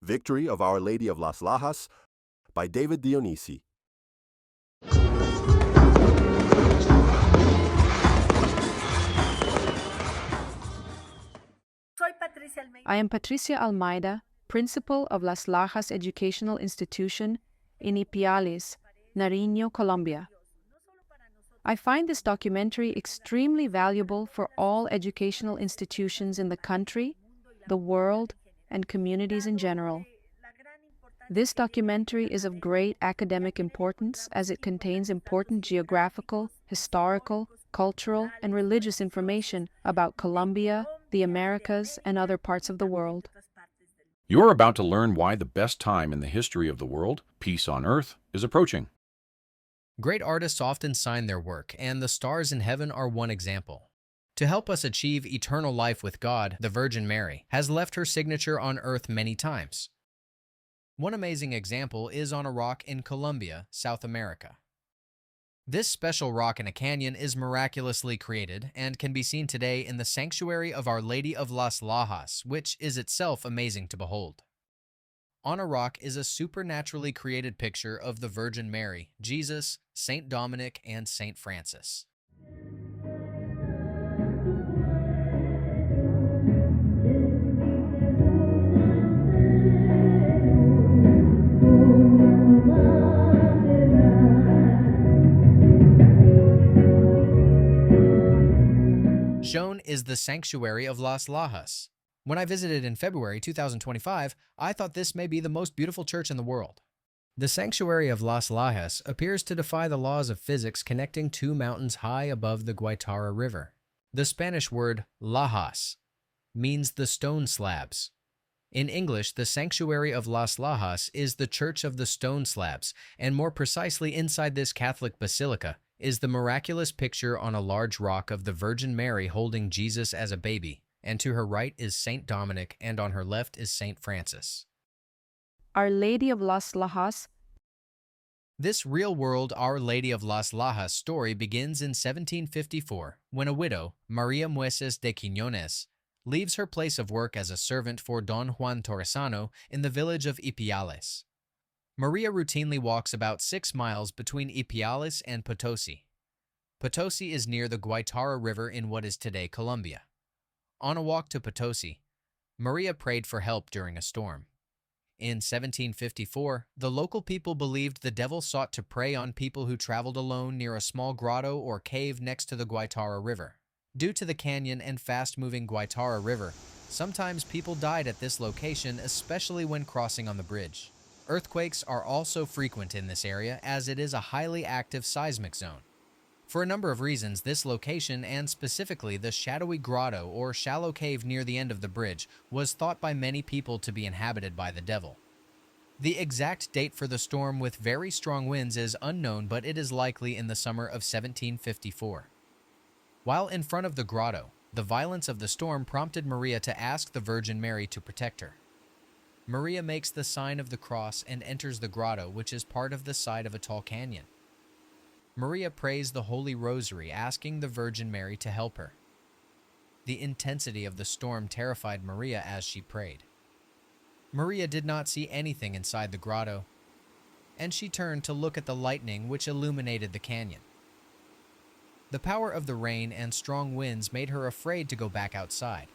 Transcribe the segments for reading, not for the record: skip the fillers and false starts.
Victory of Our Lady of Las Lajas by David Dionisi. I am Patricia Almida, Principal of Las Lajas Educational Institution in Ipiales, Nariño, Colombia. I find this documentary extremely valuable for all educational institutions in the country, the world, and communities in general. This documentary is of great academic importance as it contains important geographical, historical, cultural, and religious information about Colombia, the Americas, and other parts of the world. You're about to learn why the best time in the history of the world, peace on earth, is approaching. Great artists often sign their work, and the stars in heaven are one example. To help us achieve eternal life with God, the Virgin Mary has left her signature on earth many times. One amazing example is on a rock in Colombia, South America. This special rock in a canyon is miraculously created and can be seen today in the sanctuary of Our Lady of Las Lajas, which is itself amazing to behold. On a rock is a supernaturally created picture of the Virgin Mary, Jesus, Saint Dominic, and Saint Francis. Shown is the sanctuary of Las Lajas. When I visited in February 2025, I thought this may be the most beautiful church in the world. The sanctuary of Las Lajas appears to defy the laws of physics connecting two mountains high above the Guaitara River. The Spanish word lajas means the stone slabs. In English, the sanctuary of Las Lajas is the Church of the Stone Slabs, and more precisely inside this Catholic basilica is the miraculous picture on a large rock of the Virgin Mary holding Jesus as a baby, and to her right is Saint Dominic, and on her left is Saint Francis. Our Lady of Las Lajas. This real-world Our Lady of Las Lajas story begins in 1754, when a widow, Maria Mues de Kinones, leaves her place of work as a servant for Don Juan Torresano in the village of Ipiales. Maria routinely walks about 6 miles between Ipiales and Potosi. Potosi is near the Guaitara River in what is today Colombia. On a walk to Potosi, Maria prayed for help during a storm. In 1754, the local people believed the devil sought to prey on people who traveled alone near a small grotto or cave next to the Guaitara River. Due to the canyon and fast-moving Guaitara River, sometimes people died at this location, especially when crossing on the bridge. Earthquakes are also frequent in this area as it is a highly active seismic zone. For a number of reasons, this location, and specifically the shadowy grotto or shallow cave near the end of the bridge, was thought by many people to be inhabited by the devil. The exact date for the storm with very strong winds is unknown, but it is likely in the summer of 1754. While in front of the grotto, the violence of the storm prompted Maria to ask the Virgin Mary to protect her. Maria makes the sign of the cross and enters the grotto, which is part of the side of a tall canyon. Maria prays the Holy Rosary, asking the Virgin Mary to help her. The intensity of the storm terrified Maria as she prayed. Maria did not see anything inside the grotto, and she turned to look at the lightning which illuminated the canyon. The power of the rain and strong winds made her afraid to go back outside.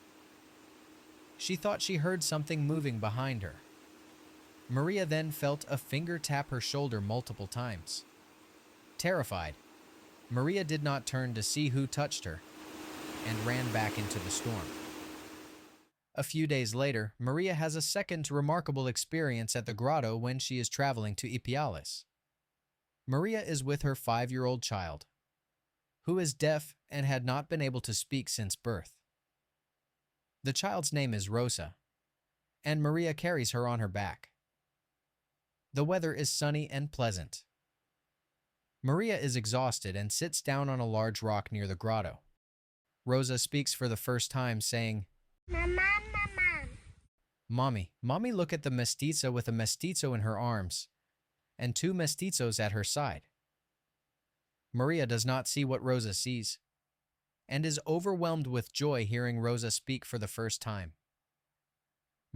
She thought she heard something moving behind her. Maria then felt a finger tap her shoulder multiple times. Terrified, Maria did not turn to see who touched her and ran back into the storm. A few days later, Maria has a second remarkable experience at the grotto when she is traveling to Ipiales. Maria is with her 5-year-old child, who is deaf and had not been able to speak since birth. The child's name is Rosa, and Maria carries her on her back. The weather is sunny and pleasant. Maria is exhausted and sits down on a large rock near the grotto. Rosa speaks for the first time, saying, Mama, mama. Mommy, look at the mestiza with a mestizo in her arms and 2 mestizos at her side. Maria does not see what Rosa sees and is overwhelmed with joy hearing Rosa speak for the first time.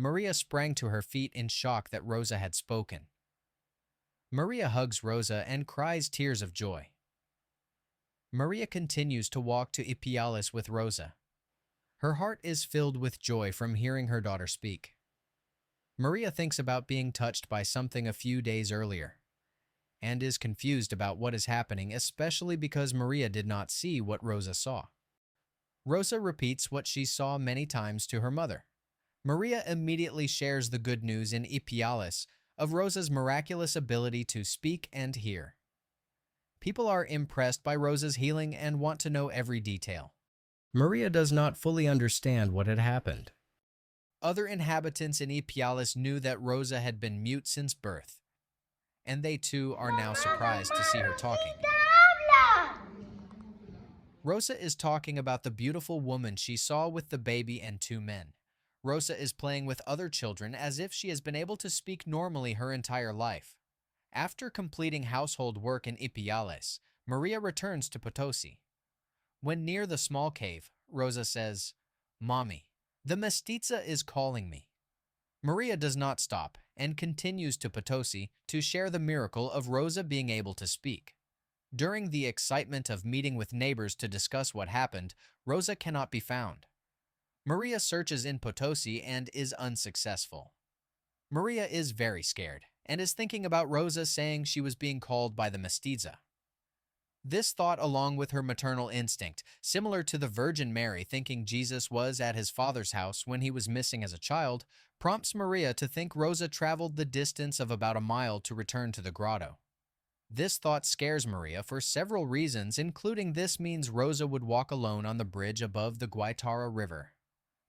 Maria sprang to her feet in shock that Rosa had spoken. Maria hugs Rosa and cries tears of joy. Maria continues to walk to Ipiales with Rosa. Her heart is filled with joy from hearing her daughter speak. Maria thinks about being touched by something a few days earlier and is confused about what is happening, especially because Maria did not see what Rosa saw. Rosa repeats what she saw many times to her mother. Maria immediately shares the good news in Ipiales of Rosa's miraculous ability to speak and hear. People are impressed by Rosa's healing and want to know every detail. Maria does not fully understand what had happened. Other inhabitants in Ipiales knew that Rosa had been mute since birth, and they too are now surprised to see her talking. Rosa is talking about the beautiful woman she saw with the baby and two men. Rosa is playing with other children as if she has been able to speak normally her entire life. After completing household work in Ipiales, Maria returns to Potosi. When near the small cave, Rosa says, "Mommy, the mestiza is calling me." Maria does not stop and continues to Potosi to share the miracle of Rosa being able to speak. During the excitement of meeting with neighbors to discuss what happened, Rosa cannot be found. Maria searches in Potosi and is unsuccessful. Maria is very scared and is thinking about Rosa saying she was being called by the mestiza. This thought, along with her maternal instinct, similar to the Virgin Mary thinking Jesus was at his father's house when he was missing as a child, prompts Maria to think Rosa traveled the distance of about a mile to return to the grotto. This thought scares Maria for several reasons, including this means Rosa would walk alone on the bridge above the Guaitara River.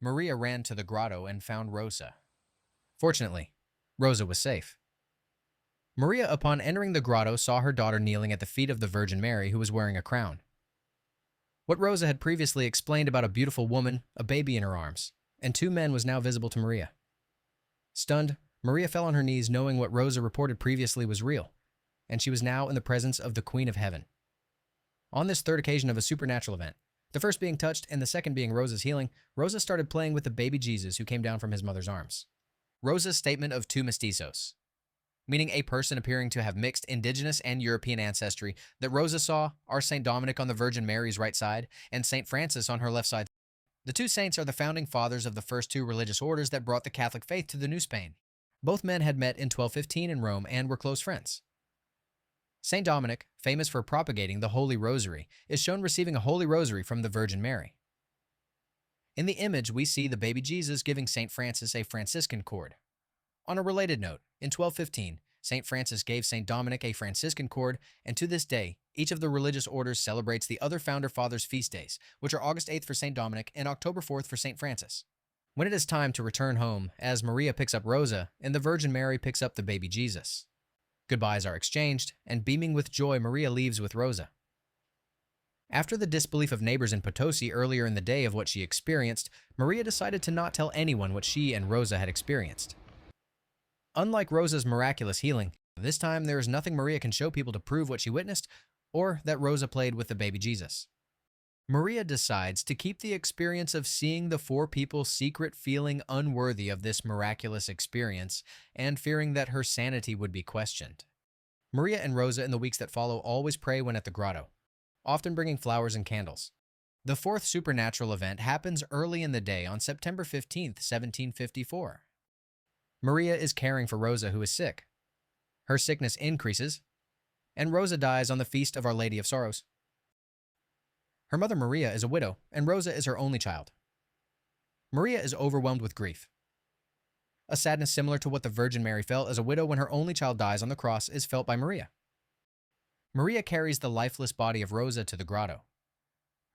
Maria ran to the grotto and found Rosa. Fortunately, Rosa was safe. Maria, upon entering the grotto, saw her daughter kneeling at the feet of the Virgin Mary, who was wearing a crown. What Rosa had previously explained about a beautiful woman, a baby in her arms, and two men was now visible to Maria. Stunned, Maria fell on her knees, knowing what Rosa reported previously was real, and she was now in the presence of the Queen of Heaven. On this third occasion of a supernatural event, the first being touched and the second being Rosa's healing, Rosa started playing with the baby Jesus who came down from his mother's arms. Rosa's statement of two mestizos, meaning a person appearing to have mixed indigenous and European ancestry, that Rosa saw are St. Dominic on the Virgin Mary's right side and St. Francis on her left side. The two saints are the founding fathers of the first two religious orders that brought the Catholic faith to the New Spain. Both men had met in 1215 in Rome and were close friends. St. Dominic, famous for propagating the Holy Rosary, is shown receiving a Holy Rosary from the Virgin Mary. In the image, we see the baby Jesus giving St. Francis a Franciscan cord. On a related note, in 1215, St. Francis gave St. Dominic a Franciscan cord, and to this day, each of the religious orders celebrates the other founder fathers' feast days, which are August 8th for St. Dominic and October 4th for St. Francis. When it is time to return home, as Maria picks up Rosa and the Virgin Mary picks up the baby Jesus, goodbyes are exchanged, and beaming with joy, Maria leaves with Rosa. After the disbelief of neighbors in Potosi earlier in the day of what she experienced, Maria decided to not tell anyone what she and Rosa had experienced. Unlike Rosa's miraculous healing, this time there is nothing Maria can show people to prove what she witnessed or that Rosa played with the baby Jesus. Maria decides to keep the experience of seeing the four people secret feeling unworthy of this miraculous experience and fearing that her sanity would be questioned. Maria and Rosa in the weeks that follow always pray when at the grotto, often bringing flowers and candles. The fourth supernatural event happens early in the day on September 15th, 1754. Maria is caring for Rosa, who is sick. Her sickness increases, and Rosa dies on the feast of Our Lady of Sorrows. Her mother Maria is a widow, and Rosa is her only child. Maria is overwhelmed with grief. A sadness similar to what the Virgin Mary felt as a widow when her only child dies on the cross is felt by Maria. Maria carries the lifeless body of Rosa to the grotto.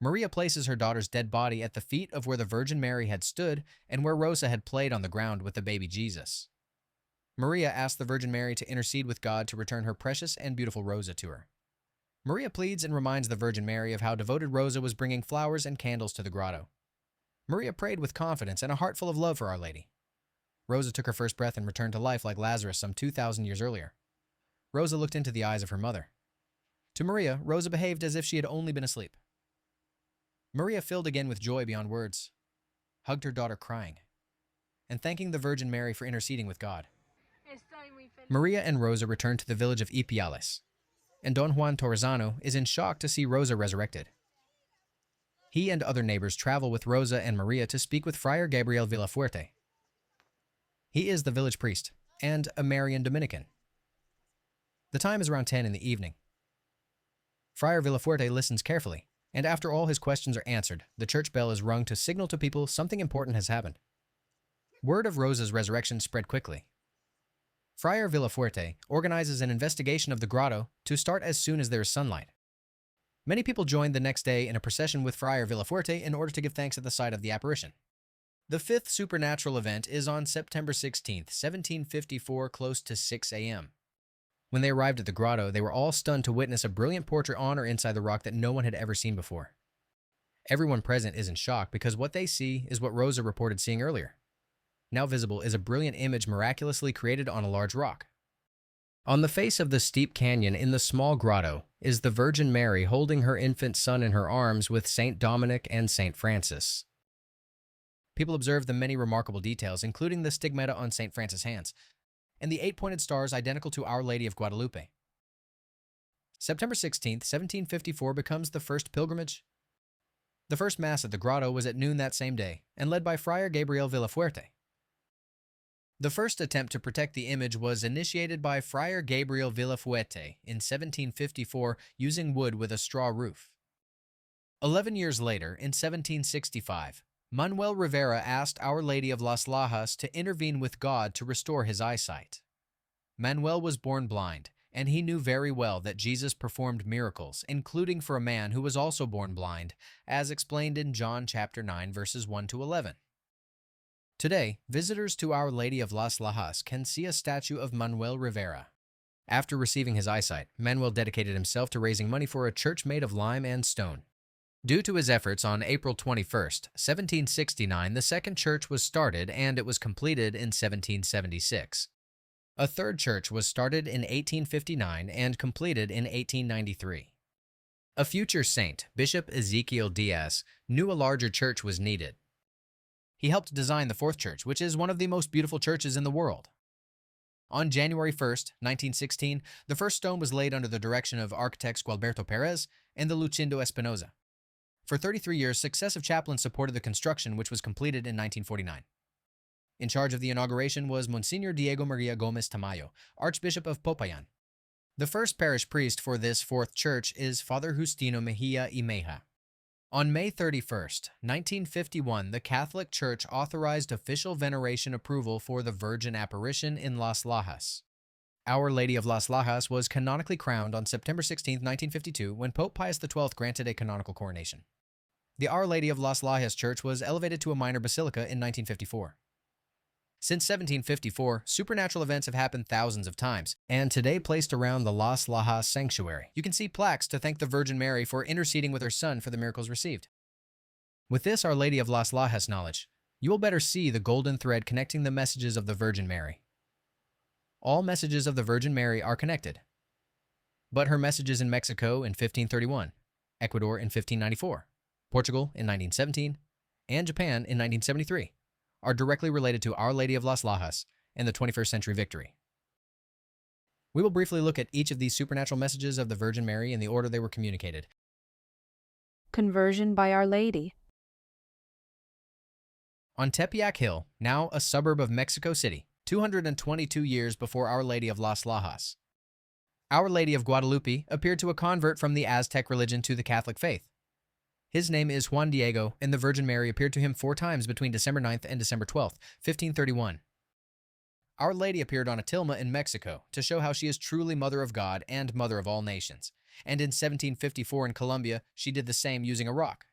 Maria places her daughter's dead body at the feet of where the Virgin Mary had stood and where Rosa had played on the ground with the baby Jesus. Maria asks the Virgin Mary to intercede with God to return her precious and beautiful Rosa to her. Maria pleads and reminds the Virgin Mary of how devoted Rosa was bringing flowers and candles to the grotto. Maria prayed with confidence and a heart full of love for Our Lady. Rosa took her first breath and returned to life like Lazarus some 2,000 years earlier. Rosa looked into the eyes of her mother. To Maria, Rosa behaved as if she had only been asleep. Maria, filled again with joy beyond words, hugged her daughter crying. and thanking the Virgin Mary for interceding with God. Maria and Rosa return to the village of Ipiales, and Don Juan Torrezano is in shock to see Rosa resurrected. He and other neighbors travel with Rosa and Maria to speak with Friar Gabriel Villafuerte. He is the village priest and a Marian Dominican. The time is around 10 in the evening. Friar Villafuerte listens carefully, and after all his questions are answered, the church bell is rung to signal to people something important has happened. Word of Rosa's resurrection spread quickly. Friar Villafuerte organizes an investigation of the grotto to start as soon as there is sunlight. Many people joined the next day in a procession with Friar Villafuerte in order to give thanks at the site of the apparition. The fifth supernatural event is on September 16, 1754, close to 6 a.m. When they arrived at the grotto, they were all stunned to witness a brilliant portrait on or inside the rock that no one had ever seen before. Everyone present is in shock because what they see is what Rosa reported seeing earlier. Now visible is a brilliant image miraculously created on a large rock. On the face of the steep canyon in the small grotto is the Virgin Mary holding her infant son in her arms with Saint Dominic and Saint Francis. People observe the many remarkable details, including the stigmata on Saint Francis' hands, and the 8-pointed stars identical to Our Lady of Guadalupe. September 16, 1754 becomes the first pilgrimage. The first Mass at the grotto was at noon that same day, and led by Friar Gabriel Villafuerte. The first attempt to protect the image was initiated by Friar Gabriel Villafuerte in 1754 using wood with a straw roof. 11 years later, in 1765, Manuel Rivera asked Our Lady of Las Lajas to intervene with God to restore his eyesight. Manuel was born blind, and he knew very well that Jesus performed miracles, including for a man who was also born blind, as explained in John chapter 9, verses 1 to 11. Today, visitors to Our Lady of Las Lajas can see a statue of Manuel Rivera. After receiving his eyesight, Manuel dedicated himself to raising money for a church made of lime and stone. Due to his efforts, on April 21, 1769, the second church was started and it was completed in 1776. A third church was started in 1859 and completed in 1893. A future saint, Bishop Ezekiel Diaz, knew a larger church was needed. He helped design the fourth church, which is one of the most beautiful churches in the world. On January 1, 1916, the first stone was laid under the direction of architects Gualberto Perez and the Lucindo Espinosa. For 33 years, successive chaplains supported the construction, which was completed in 1949. In charge of the inauguration was Monsignor Diego Maria Gomez Tamayo, Archbishop of Popayan. The first parish priest for this fourth church is Father Justino Mejia y Meja. On May 31, 1951, the Catholic Church authorized official veneration approval for the Virgin Apparition in Las Lajas. Our Lady of Las Lajas was canonically crowned on September 16, 1952, when Pope Pius XII granted a canonical coronation. The Our Lady of Las Lajas Church was elevated to a minor basilica in 1954. Since 1754, supernatural events have happened thousands of times, and today placed around the Las Lajas sanctuary, you can see plaques to thank the Virgin Mary for interceding with her son for the miracles received. With this Our Lady of Las Lajas knowledge, you will better see the golden thread connecting the messages of the Virgin Mary. All messages of the Virgin Mary are connected, but her messages in Mexico in 1531, Ecuador in 1594, Portugal in 1917, and Japan in 1973. Are directly related to Our Lady of Las Lajas and the 21st century victory. We will briefly look at each of these supernatural messages of the Virgin Mary in the order they were communicated. Conversion by Our Lady. On Tepeyac Hill, now a suburb of Mexico City, 222 years before Our Lady of Las Lajas, Our Lady of Guadalupe appeared to a convert from the Aztec religion to the Catholic faith. His name is Juan Diego, and the Virgin Mary appeared to him 4 times between December 9th and December 12th, 1531. Our Lady appeared on a tilma in Mexico to show how she is truly Mother of God and Mother of all nations. And in 1754 in Colombia, she did the same using a rock.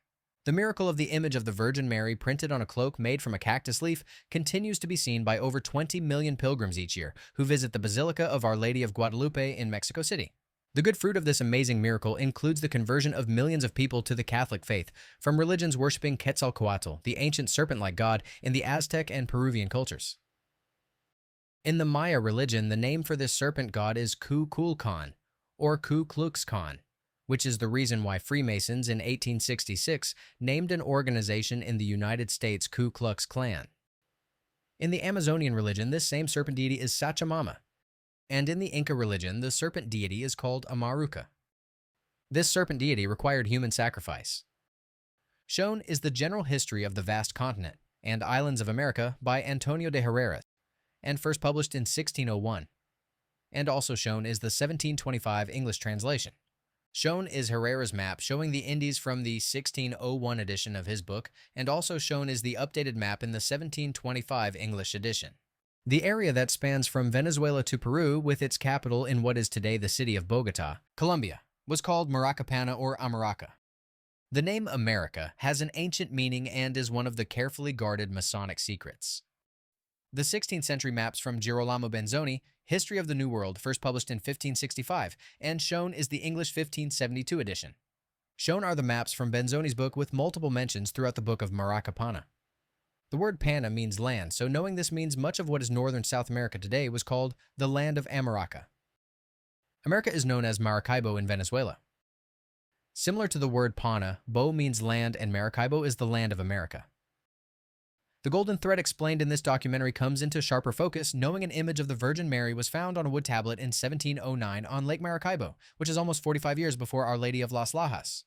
The miracle of the image of the Virgin Mary printed on a cloak made from a cactus leaf continues to be seen by over 20 million pilgrims each year who visit the Basilica of Our Lady of Guadalupe in Mexico City. The good fruit of this amazing miracle includes the conversion of millions of people to the Catholic faith from religions worshipping Quetzalcoatl, the ancient serpent-like god, in the Aztec and Peruvian cultures. In the Maya religion, the name for this serpent god is Kukulkan, or Ku Klux Klan, which is the reason why Freemasons in 1866 named an organization in the United States Ku Klux Klan. In the Amazonian religion, this same serpent deity is Sachamama, and in the Inca religion, the serpent deity is called Amaruca. This serpent deity required human sacrifice. Shown is the general history of the vast continent and islands of America by Antonio de Herrera, and first published in 1601. And also shown is the 1725 English translation. Shown is Herrera's map showing the Indies from the 1601 edition of his book, and also shown is the updated map in the 1725 English edition. The area that spans from Venezuela to Peru, with its capital in what is today the city of Bogota, Colombia, was called Maracapana or Amaraca. The name America has an ancient meaning and is one of the carefully guarded Masonic secrets. The 16th century maps from Girolamo Benzoni, History of the New World, first published in 1565, and shown is the English 1572 edition. Shown are the maps from Benzoni's book with multiple mentions throughout the book of Maracapana. The word Pana means land, so knowing this means much of what is northern South America today was called the land of Amaraca. America is known as Maracaibo in Venezuela. Similar to the word Pana, Bo means land and Maracaibo is the land of America. The golden thread explained in this documentary comes into sharper focus knowing an image of the Virgin Mary was found on a wood tablet in 1709 on Lake Maracaibo, which is almost 45 years before Our Lady of Las Lajas.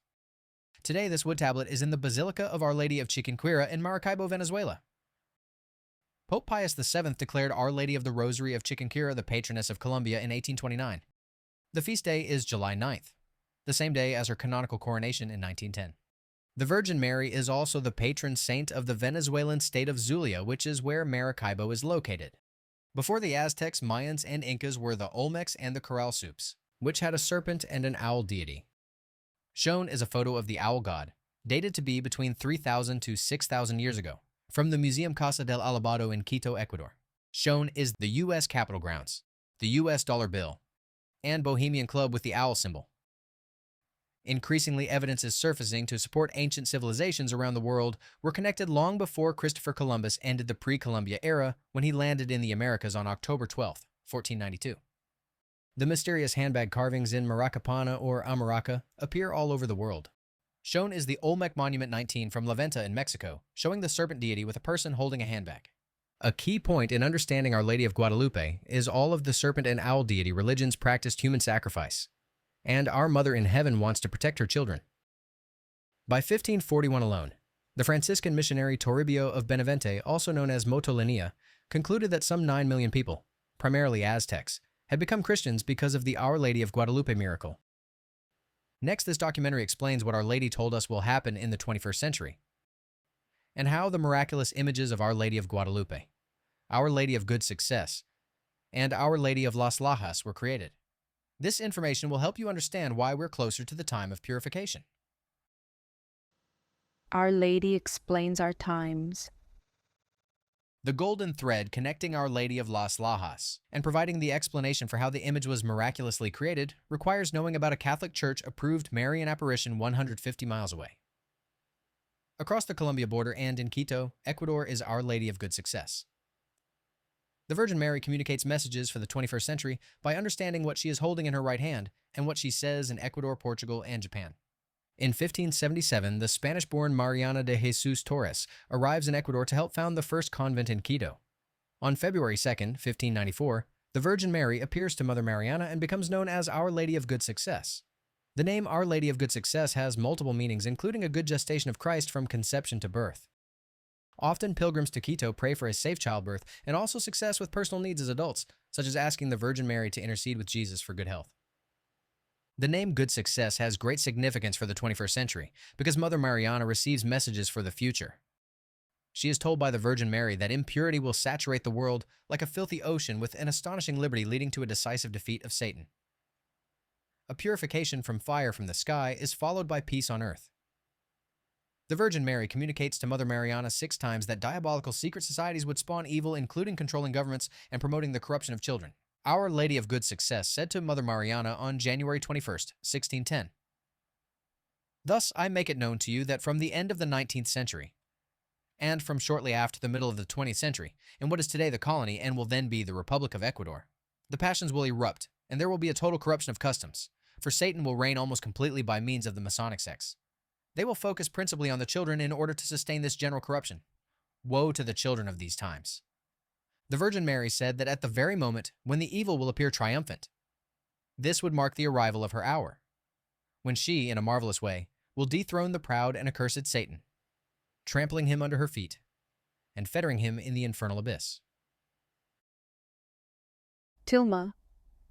Today, this wood tablet is in the Basilica of Our Lady of Chiquinquirá in Maracaibo, Venezuela. Pope Pius VII declared Our Lady of the Rosary of Chiquinquirá the patroness of Colombia in 1829. The feast day is July 9th, the same day as her canonical coronation in 1910. The Virgin Mary is also the patron saint of the Venezuelan state of Zulia, which is where Maracaibo is located. Before the Aztecs, Mayans, and Incas were the Olmecs and the Corral Soups, which had a serpent and an owl deity. Shown is a photo of the owl god, dated to be between 3,000 to 6,000 years ago, from the Museum Casa del Alabado in Quito, Ecuador. Shown is the U.S. Capitol grounds, the U.S. dollar bill, and Bohemian Club with the owl symbol. Increasingly, evidence is surfacing to support ancient civilizations around the world were connected long before Christopher Columbus ended the pre-Columbia era when he landed in the Americas on October 12, 1492. The mysterious handbag carvings in Maracapana or Amaraca appear all over the world. Shown is the Olmec Monument 19 from La Venta in Mexico, showing the serpent deity with a person holding a handbag. A key point in understanding Our Lady of Guadalupe is all of the serpent and owl deity religions practiced human sacrifice, and our Mother in Heaven wants to protect her children. By 1541 alone, the Franciscan missionary Toribio of Benavente, also known as Motolinia, concluded that some 9 million people, primarily Aztecs, had become Christians because of the Our Lady of Guadalupe miracle. Next, this documentary explains what Our Lady told us will happen in the 21st century, and how the miraculous images of Our Lady of Guadalupe, Our Lady of Good Success, and Our Lady of Las Lajas were created. This information will help you understand why we're closer to the time of purification. Our Lady explains our times. The golden thread connecting Our Lady of Las Lajas and providing the explanation for how the image was miraculously created requires knowing about a Catholic Church-approved Marian apparition 150 miles away. Across the Colombia border and in Quito, Ecuador is Our Lady of Good Success. The Virgin Mary communicates messages for the 21st century by understanding what she is holding in her right hand and what she says in Ecuador, Portugal, and Japan. In 1577, the Spanish-born Mariana de Jesus Torres arrives in Ecuador to help found the first convent in Quito. On February 2, 1594, the Virgin Mary appears to Mother Mariana and becomes known as Our Lady of Good Success. The name Our Lady of Good Success has multiple meanings, including a good gestation of Christ from conception to birth. Often, pilgrims to Quito pray for a safe childbirth and also success with personal needs as adults, such as asking the Virgin Mary to intercede with Jesus for good health. The name Good Success has great significance for the 21st century because Mother Mariana receives messages for the future. She is told by the Virgin Mary that impurity will saturate the world like a filthy ocean with an astonishing liberty leading to a decisive defeat of Satan. A purification from fire from the sky is followed by peace on earth. The Virgin Mary communicates to Mother Mariana 6 times that diabolical secret societies would spawn evil, including controlling governments and promoting the corruption of children. Our Lady of Good Success said to Mother Mariana on January 21, 1610, "Thus I make it known to you that from the end of the 19th century, and from shortly after the middle of the 20th century, in what is today the colony and will then be the Republic of Ecuador, the passions will erupt, and there will be a total corruption of customs, for Satan will reign almost completely by means of the Masonic sects. They will focus principally on the children in order to sustain this general corruption. Woe to the children of these times. The Virgin Mary said that at the very moment when the evil will appear triumphant, this would mark the arrival of her hour, when she, in a marvelous way, will dethrone the proud and accursed Satan, trampling him under her feet and fettering him in the infernal abyss. Tilma,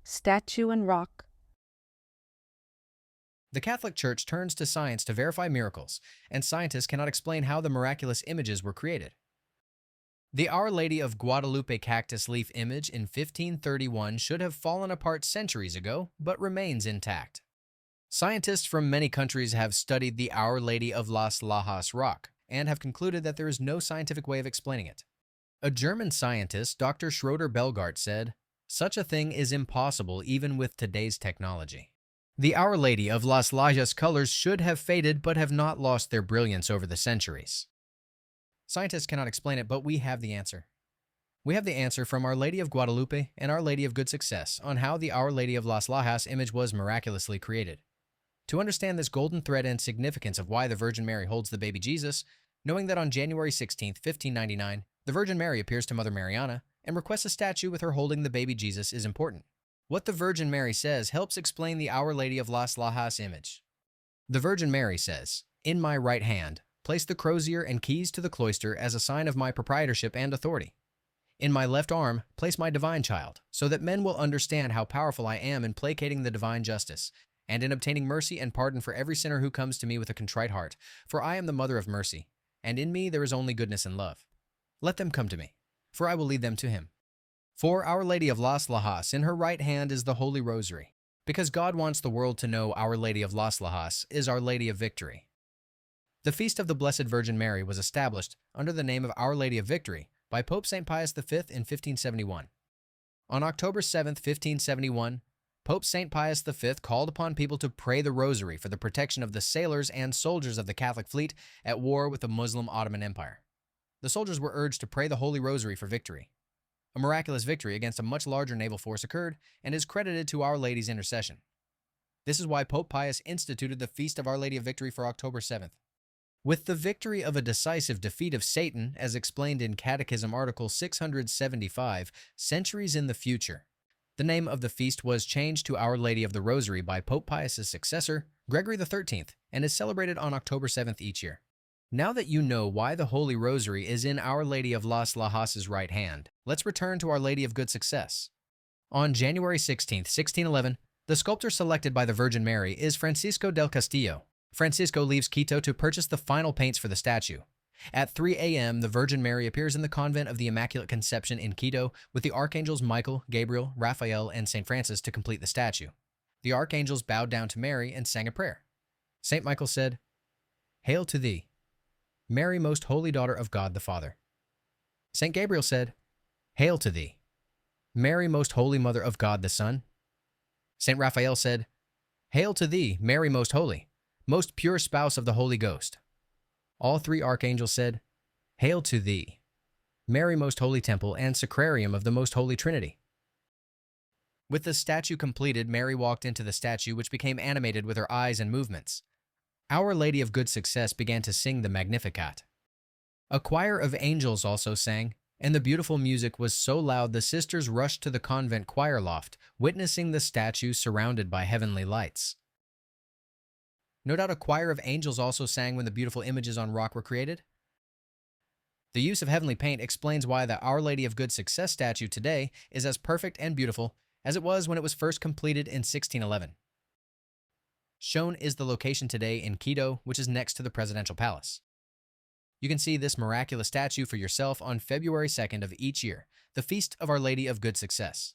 statue and rock. The Catholic Church turns to science to verify miracles, and scientists cannot explain how the miraculous images were created. The Our Lady of Guadalupe cactus leaf image in 1531 should have fallen apart centuries ago, but remains intact. Scientists from many countries have studied the Our Lady of Las Lajas rock and have concluded that there is no scientific way of explaining it. A German scientist, Dr. Schroeder-Belgart, said, "Such a thing is impossible even with today's technology." The Our Lady of Las Lajas colors should have faded but have not lost their brilliance over the centuries. Scientists cannot explain it, but we have the answer. We have the answer from Our Lady of Guadalupe and Our Lady of Good Success on how the Our Lady of Las Lajas image was miraculously created. To understand this golden thread and significance of why the Virgin Mary holds the baby Jesus, knowing that on January 16, 1599, the Virgin Mary appears to Mother Mariana and requests a statue with her holding the baby Jesus is important. What the Virgin Mary says helps explain the Our Lady of Las Lajas image. The Virgin Mary says, "In my right hand, place the crozier and keys to the cloister as a sign of my proprietorship and authority. In my left arm, place my divine child, so that men will understand how powerful I am in placating the divine justice, and in obtaining mercy and pardon for every sinner who comes to me with a contrite heart, for I am the mother of mercy, and in me there is only goodness and love. Let them come to me, for I will lead them to him." For Our Lady of Las Lajas, in her right hand is the Holy Rosary, because God wants the world to know Our Lady of Las Lajas is Our Lady of Victory. The Feast of the Blessed Virgin Mary was established under the name of Our Lady of Victory by Pope St. Pius V in 1571. On October 7, 1571, Pope St. Pius V called upon people to pray the Rosary for the protection of the sailors and soldiers of the Catholic fleet at war with the Muslim Ottoman Empire. The soldiers were urged to pray the Holy Rosary for victory. A miraculous victory against a much larger naval force occurred and is credited to Our Lady's intercession. This is why Pope Pius instituted the Feast of Our Lady of Victory for October 7th. With the victory of a decisive defeat of Satan, as explained in Catechism Article 675, centuries in the future, the name of the feast was changed to Our Lady of the Rosary by Pope Pius's successor, Gregory XIII, and is celebrated on October 7th each year. Now that you know why the Holy Rosary is in Our Lady of Las Lajas' right hand, let's return to Our Lady of Good Success. On January 16, 1611, the sculptor selected by the Virgin Mary is Francisco del Castillo. Francisco leaves Quito to purchase the final paints for the statue. At 3 a.m., the Virgin Mary appears in the Convent of the Immaculate Conception in Quito with the archangels Michael, Gabriel, Raphael, and St. Francis to complete the statue. The archangels bowed down to Mary and sang a prayer. St. Michael said, "Hail to thee, Mary, most holy daughter of God the Father." St. Gabriel said, "Hail to thee, Mary, most holy mother of God the Son." St. Raphael said, "Hail to thee, Mary, most holy, most pure spouse of the Holy Ghost." All three archangels said, "Hail to thee, Mary, most holy temple and sacrarium of the most holy Trinity." With the statue completed, Mary walked into the statue, which became animated with her eyes and movements. Our Lady of Good Success began to sing the Magnificat. A choir of angels also sang, and the beautiful music was so loud the sisters rushed to the convent choir loft, witnessing the statue surrounded by heavenly lights. No doubt a choir of angels also sang when the beautiful images on rock were created. The use of heavenly paint explains why the Our Lady of Good Success statue today is as perfect and beautiful as it was when it was first completed in 1611. Shown is the location today in Quito, which is next to the Presidential Palace. You can see this miraculous statue for yourself on February 2nd of each year, the Feast of Our Lady of Good Success.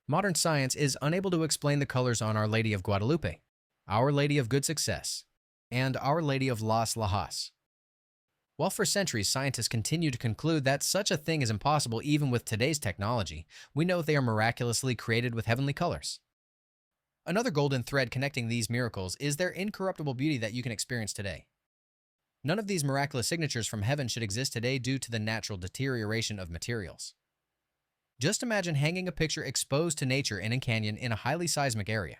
Modern science is unable to explain the colors on Our Lady of Guadalupe, Our Lady of Good Success, and Our Lady of Las Lajas. While for centuries scientists continue to conclude that such a thing is impossible even with today's technology, we know they are miraculously created with heavenly colors. Another golden thread connecting these miracles is their incorruptible beauty that you can experience today. None of these miraculous signatures from heaven should exist today due to the natural deterioration of materials. Just imagine hanging a picture exposed to nature in a canyon in a highly seismic area.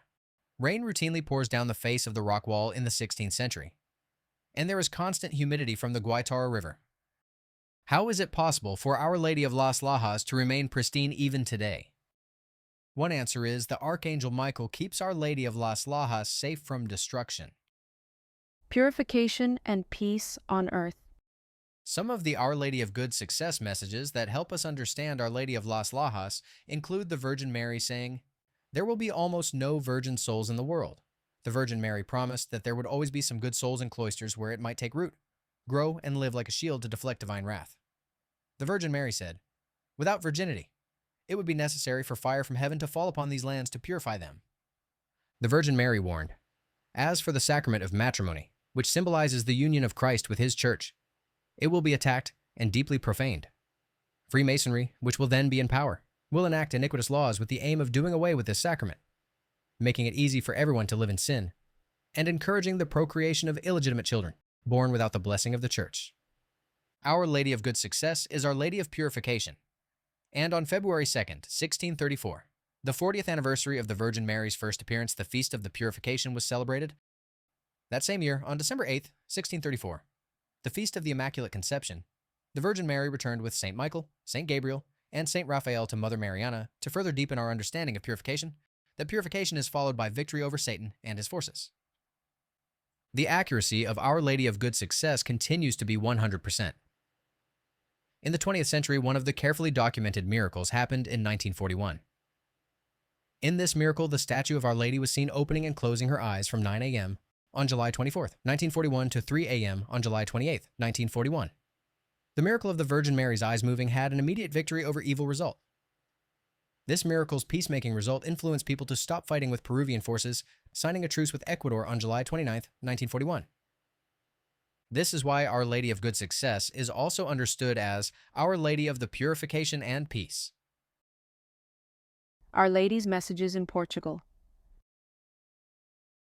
Rain routinely pours down the face of the rock wall in the 16th century, and there is constant humidity from the Guaitara River. How is it possible for Our Lady of Las Lajas to remain pristine even today? One answer is the Archangel Michael keeps Our Lady of Las Lajas safe from destruction. Purification and peace on earth. Some of the Our Lady of Good Success messages that help us understand Our Lady of Las Lajas include the Virgin Mary saying, "There will be almost no virgin souls in the world." The Virgin Mary promised that there would always be some good souls in cloisters where it might take root, grow, and live like a shield to deflect divine wrath. The Virgin Mary said, "Without virginity, it would be necessary for fire from heaven to fall upon these lands to purify them." The Virgin Mary warned, "As for the sacrament of matrimony, which symbolizes the union of Christ with his church, it will be attacked and deeply profaned. Freemasonry, which will then be in power, will enact iniquitous laws with the aim of doing away with this sacrament, making it easy for everyone to live in sin, and encouraging the procreation of illegitimate children, born without the blessing of the Church." Our Lady of Good Success is Our Lady of Purification. And on February 2nd, 1634, the 40th anniversary of the Virgin Mary's first appearance, the Feast of the Purification, was celebrated. That same year, on December 8th, 1634, the Feast of the Immaculate Conception, the Virgin Mary returned with St. Michael, St. Gabriel, and St. Raphael to Mother Mariana to further deepen our understanding of purification, that purification is followed by victory over Satan and his forces. The accuracy of Our Lady of Good Success continues to be 100%. In the 20th century, one of the carefully documented miracles happened in 1941. In this miracle, the statue of Our Lady was seen opening and closing her eyes from 9 a.m. on July 24, 1941 to 3 a.m. on July 28, 1941. The miracle of the Virgin Mary's eyes moving had an immediate victory over evil result. This miracle's peacemaking result influenced people to stop fighting with Peruvian forces, signing a truce with Ecuador on July 29, 1941. This is why Our Lady of Good Success is also understood as Our Lady of the Purification and Peace. Our Lady's messages in Portugal.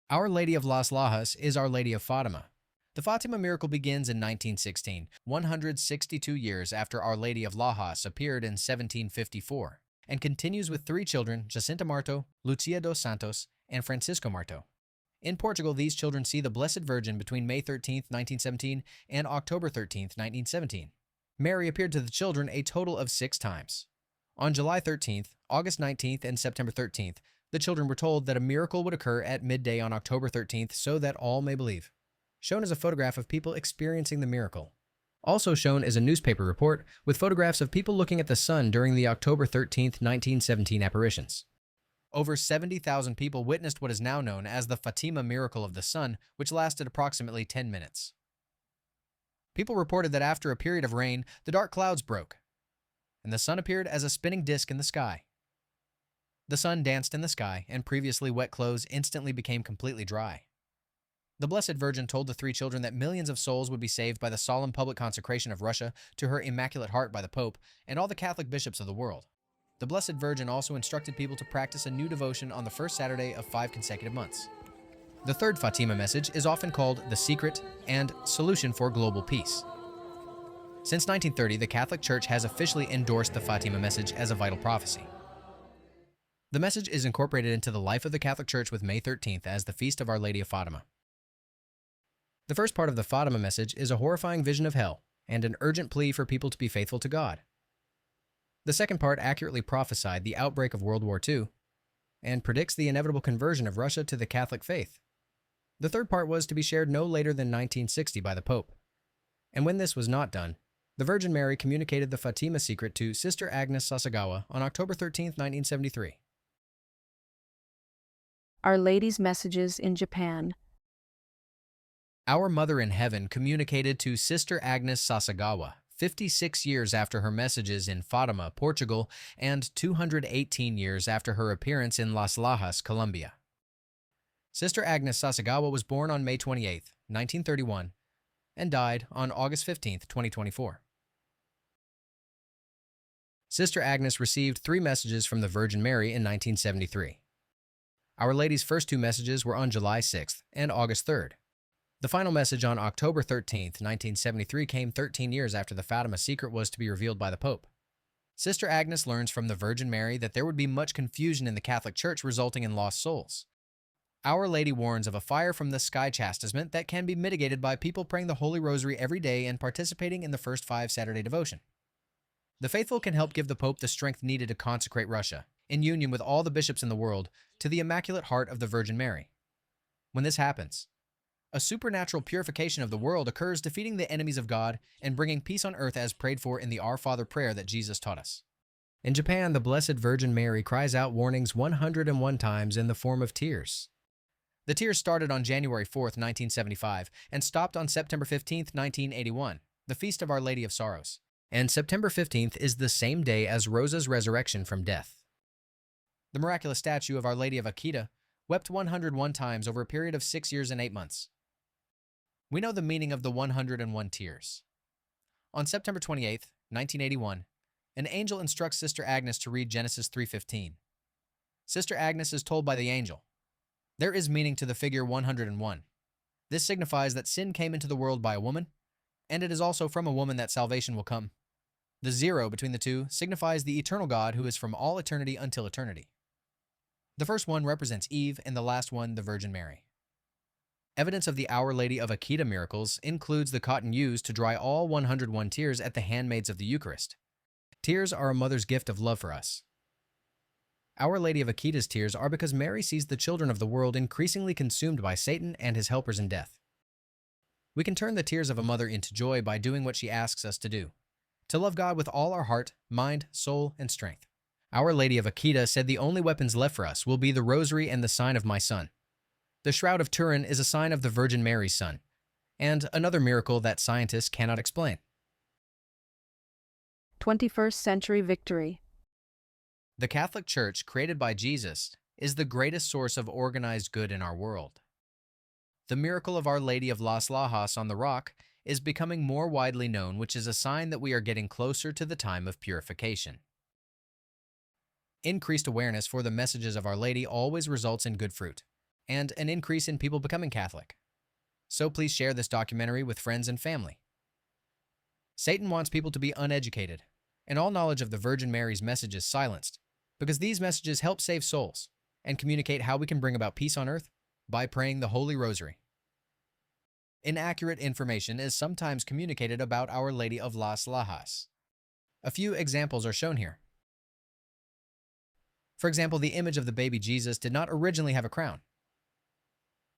Our Lady of Las Lajas is Our Lady of Fatima. The Fatima miracle begins in 1916, 162 years after Our Lady of Lajas appeared in 1754, and continues with 3 children, Jacinta Marto, Lucia dos Santos, and Francisco Marto. In Portugal, these children see the Blessed Virgin between May 13, 1917 and October 13, 1917. Mary appeared to the children a total of 6 times. On July 13th, August 19th, and September 13th, the children were told that a miracle would occur at midday on October 13th so that all may believe. Shown is a photograph of people experiencing the miracle. Also shown is a newspaper report with photographs of people looking at the sun during the October 13th, 1917 apparitions. Over 70,000 people witnessed what is now known as the Fatima miracle of the sun, which lasted approximately 10 minutes. People reported that after a period of rain, the dark clouds broke, and the sun appeared as a spinning disk in the sky. The sun danced in the sky, and previously wet clothes instantly became completely dry. The Blessed Virgin told the 3 children that millions of souls would be saved by the solemn public consecration of Russia to her Immaculate Heart by the Pope and all the Catholic bishops of the world. The Blessed Virgin also instructed people to practice a new devotion on the first Saturday of 5 consecutive months. The third Fatima message is often called the secret and solution for global peace. Since 1930, the Catholic Church has officially endorsed the Fatima message as a vital prophecy. The message is incorporated into the life of the Catholic Church with May 13th as the Feast of Our Lady of Fatima. The first part of the Fatima message is a horrifying vision of hell and an urgent plea for people to be faithful to God. The second part accurately prophesied the outbreak of World War II and predicts the inevitable conversion of Russia to the Catholic faith. The third part was to be shared no later than 1960 by the Pope. And when this was not done, the Virgin Mary communicated the Fatima secret to Sister Agnes Sasagawa on October 13, 1973. Our Lady's messages in Japan. Our Mother in Heaven communicated to Sister Agnes Sasagawa 56 years after her messages in Fatima, Portugal, and 218 years after her appearance in Las Lajas, Colombia. Sister Agnes Sasagawa was born on May 28, 1931, and died on August 15, 2024. Sister Agnes received 3 messages from the Virgin Mary in 1973. Our Lady's first 2 messages were on July 6th and August 3rd. The final message on October 13, 1973 came 13 years after the Fatima secret was to be revealed by the Pope. Sister Agnes learns from the Virgin Mary that there would be much confusion in the Catholic Church resulting in lost souls. Our Lady warns of a fire from the sky chastisement that can be mitigated by people praying the Holy Rosary every day and participating in the first 5 Saturday devotion. The faithful can help give the Pope the strength needed to consecrate Russia, in union with all the bishops in the world, to the Immaculate Heart of the Virgin Mary. When this happens, a supernatural purification of the world occurs, defeating the enemies of God and bringing peace on earth as prayed for in the Our Father prayer that Jesus taught us. In Japan, the Blessed Virgin Mary cries out warnings 101 times in the form of tears. The tears started on January 4, 1975, and stopped on September 15, 1981, the feast of Our Lady of Sorrows. And September 15th is the same day as Rosa's resurrection from death. The miraculous statue of Our Lady of Akita wept 101 times over a period of 6 years and 8 months. We know the meaning of the 101 tears. On September 28, 1981, an angel instructs Sister Agnes to read Genesis 3:15. Sister Agnes is told by the angel, "There is meaning to the figure 101. This signifies that sin came into the world by a woman, and it is also from a woman that salvation will come. The 0 between the two signifies the eternal God who is from all eternity until eternity. The first one represents Eve, and the last one the Virgin Mary." Evidence of the Our Lady of Akita miracles includes the cotton used to dry all 101 tears at the handmaids of the Eucharist. Tears are a mother's gift of love for us. Our Lady of Akita's tears are because Mary sees the children of the world increasingly consumed by Satan and his helpers in death. We can turn the tears of a mother into joy by doing what she asks us to do, to love God with all our heart, mind, soul, and strength. Our Lady of Akita said the only weapons left for us will be the rosary and the sign of my son. The Shroud of Turin is a sign of the Virgin Mary's son, and another miracle that scientists cannot explain. 21st century victory. The Catholic Church, created by Jesus, is the greatest source of organized good in our world. The miracle of Our Lady of Las Lajas on the rock is becoming more widely known, which is a sign that we are getting closer to the time of purification. Increased awareness for the messages of Our Lady always results in good fruit, and an increase in people becoming Catholic. So please share this documentary with friends and family. Satan wants people to be uneducated, and all knowledge of the Virgin Mary's message is silenced, because these messages help save souls and communicate how we can bring about peace on earth by praying the Holy Rosary. Inaccurate information is sometimes communicated about Our Lady of Las Lajas. A few examples are shown here. For example, the image of the baby Jesus did not originally have a crown.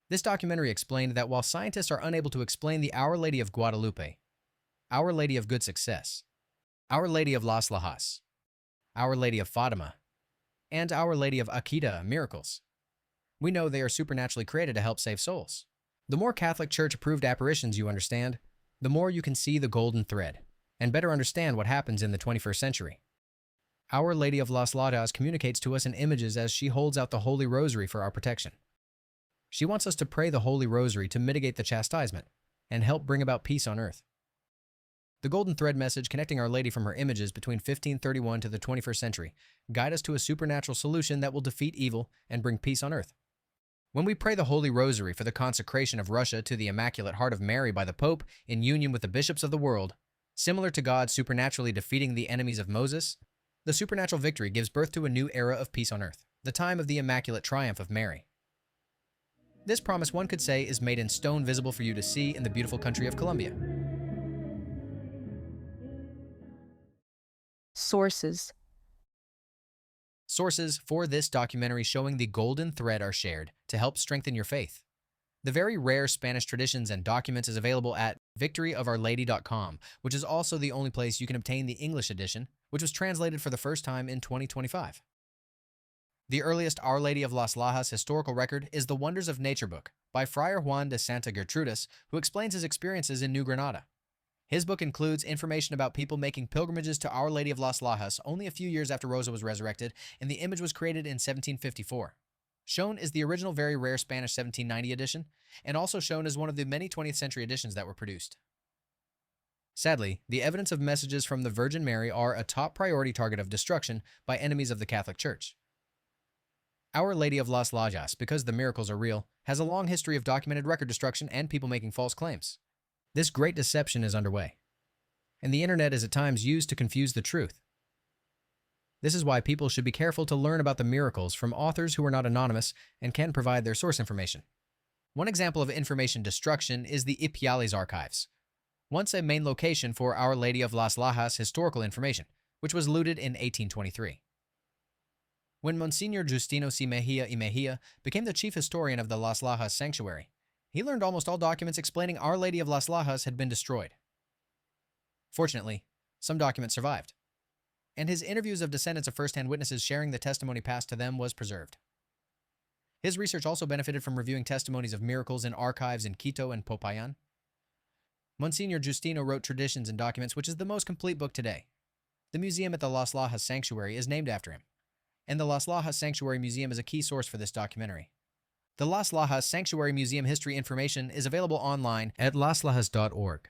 This documentary explained that while scientists are unable to explain the Our Lady of Guadalupe, Our Lady of Good Success, Our Lady of Las Lajas, Our Lady of Fatima, and Our Lady of Akita miracles, we know they are supernaturally created to help save souls. The more Catholic Church-approved apparitions you understand, the more you can see the golden thread and better understand what happens in the 21st century. Our Lady of Las Lajas communicates to us in images as she holds out the Holy Rosary for our protection. She wants us to pray the Holy Rosary to mitigate the chastisement and help bring about peace on earth. The golden thread message connecting Our Lady from her images between 1531 to the 21st century guide us to a supernatural solution that will defeat evil and bring peace on earth. When we pray the Holy Rosary for the consecration of Russia to the Immaculate Heart of Mary by the Pope in union with the bishops of the world, similar to God supernaturally defeating the enemies of Moses, the supernatural victory gives birth to a new era of peace on earth, the time of the Immaculate Triumph of Mary. This promise, one could say, is made in stone, visible for you to see in the beautiful country of Colombia. Sources. Sources for this documentary showing the golden thread are shared to help strengthen your faith. The very rare Spanish traditions and documents is available at victoryofourlady.com, which is also the only place you can obtain the English edition, which was translated for the first time in 2025. The earliest Our Lady of Las Lajas historical record is The Wonders of Nature book by Friar Juan de Santa Gertrudis, who explains his experiences in New Granada. His book includes information about people making pilgrimages to Our Lady of Las Lajas only a few years after Rosa was resurrected, and the image was created in 1754. Shown is the original very rare Spanish 1790 edition, and also shown as one of the many 20th century editions that were produced. Sadly, the evidence of messages from the Virgin Mary are a top priority target of destruction by enemies of the Catholic Church. Our Lady of Las Lajas, because the miracles are real, has a long history of documented record destruction and people making false claims. This great deception is underway, and the internet is at times used to confuse the truth. This is why people should be careful to learn about the miracles from authors who are not anonymous and can provide their source information. One example of information destruction is the Ipiales archives, once a main location for Our Lady of Las Lajas historical information, which was looted in 1823. When Monsignor Justino C. Mejia y Mejia became the chief historian of the Las Lajas sanctuary, he learned almost all documents explaining Our Lady of Las Lajas had been destroyed. Fortunately, some documents survived, and his interviews of descendants of first-hand witnesses sharing the testimony passed to them was preserved. His research also benefited from reviewing testimonies of miracles in archives in Quito and Popayan. Monsignor Justino wrote Traditions and Documents, which is the most complete book today. The museum at the Las Lajas Sanctuary is named after him, and the Las Lajas Sanctuary Museum is a key source for this documentary. The Las Lajas Sanctuary Museum history information is available online at laslajas.org.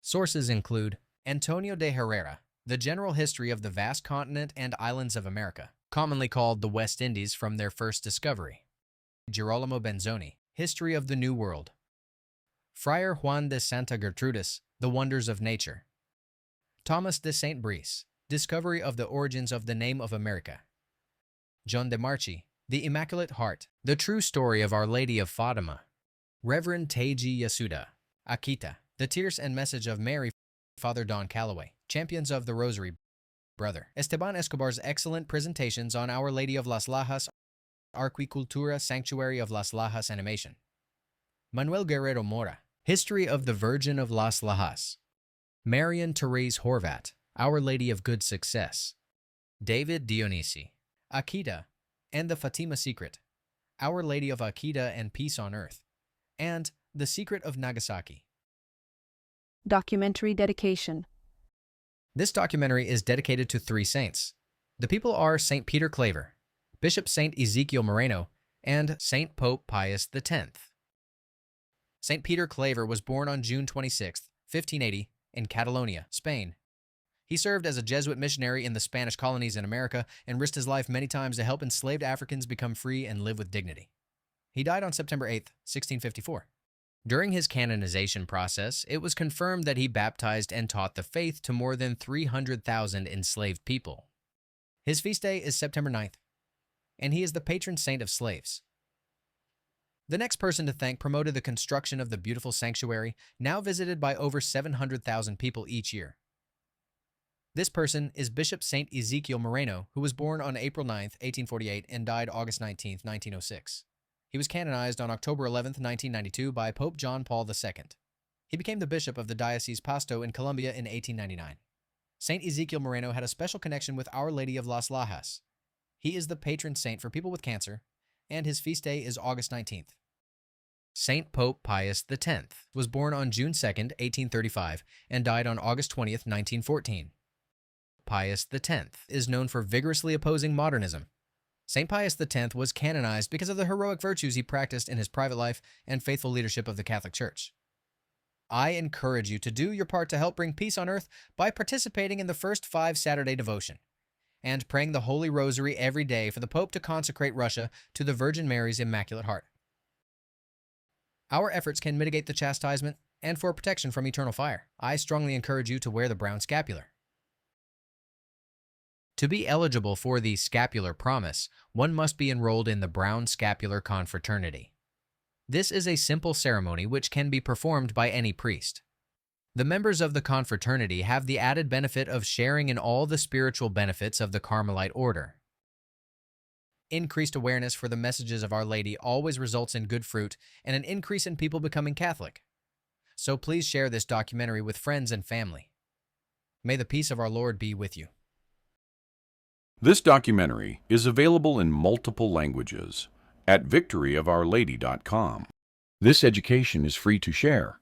Sources include Antonio de Herrera, The General History of the Vast Continent and Islands of America, commonly called the West Indies from their first discovery. Girolamo Benzoni, History of the New World. Friar Juan de Santa Gertrudis, The Wonders of Nature. Thomas de Saint Brice, Discovery of the Origins of the Name of America. John de Marchi, The Immaculate Heart, The True Story of Our Lady of Fatima. Reverend Teiji Yasuda, Akita, The Tears and Message of Mary. Father Don Calloway, Champions of the Rosary. Brother Esteban Escobar's excellent presentations on Our Lady of Las Lajas, Arquicultura Sanctuary of Las Lajas Animation. Manuel Guerrero Mora, History of the Virgin of Las Lajas. Marian Therese Horvat, Our Lady of Good Success. David Dionisi, Akita and the Fatima Secret, Our Lady of Akita and Peace on Earth, and The Secret of Nagasaki. Documentary dedication. This documentary is dedicated to 3 saints. The people are St. Peter Claver, Bishop St. Ezekiel Moreno, and St. Pope Pius X. St. Peter Claver was born on June 26, 1580, in Catalonia, Spain. He served as a Jesuit missionary in the Spanish colonies in America and risked his life many times to help enslaved Africans become free and live with dignity. He died on September 8, 1654. During his canonization process, it was confirmed that he baptized and taught the faith to more than 300,000 enslaved people. His feast day is September 9th, and he is the patron saint of slaves. The next person to thank promoted the construction of the beautiful sanctuary, now visited by over 700,000 people each year. This person is Bishop St. Ezekiel Moreno, who was born on April 9, 1848, and died August 19, 1906. He was canonized on October 11, 1992 by Pope John Paul II. He became the bishop of the Diocese Pasto in Colombia in 1899. St. Ezekiel Moreno had a special connection with Our Lady of Las Lajas. He is the patron saint for people with cancer, and his feast day is August 19th. St. Pope Pius X was born on June 2, 1835, and died on August 20, 1914. Pius X is known for vigorously opposing modernism. St. Pius X was canonized because of the heroic virtues he practiced in his private life and faithful leadership of the Catholic Church. I encourage you to do your part to help bring peace on earth by participating in the first 5 Saturday devotion and praying the Holy Rosary every day for the Pope to consecrate Russia to the Virgin Mary's Immaculate Heart. Our efforts can mitigate the chastisement and for protection from eternal fire. I strongly encourage you to wear the brown scapular. To be eligible for the scapular promise, one must be enrolled in the Brown Scapular Confraternity. This is a simple ceremony which can be performed by any priest. The members of the confraternity have the added benefit of sharing in all the spiritual benefits of the Carmelite order. Increased awareness for the messages of Our Lady always results in good fruit and an increase in people becoming Catholic. So please share this documentary with friends and family. May the peace of our Lord be with you. This documentary is available in multiple languages at victoryofourlady.com. This education is free to share.